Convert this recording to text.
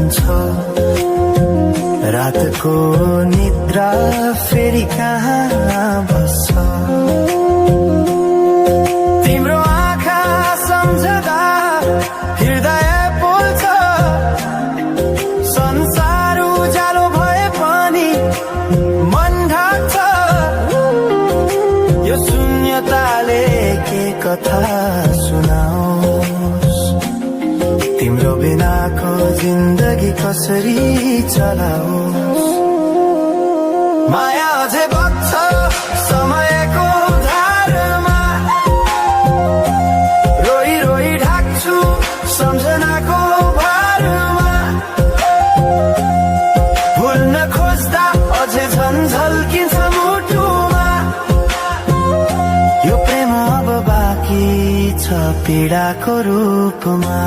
हुन्छ रातको निद्रा फेरि कहाँ बस्छ तिम्रो आँखा सम्झदा हृदय पोल्छ संसार उज्यालो भए पनि मन ढाक्छ यो शून्यताले के कथा सुनाओस् तिम्रो बिनाको जिन्दगी कसरी चलाओस् माया अझै बग्छ समयको धारमा रोई रोई ढाक्छु सम्झनाको भारमा भुल्न खोज्दा अझै झन् झल्किन्छ मुटुमा यो प्रेम अब बाँकी छ पीडाको रूपमा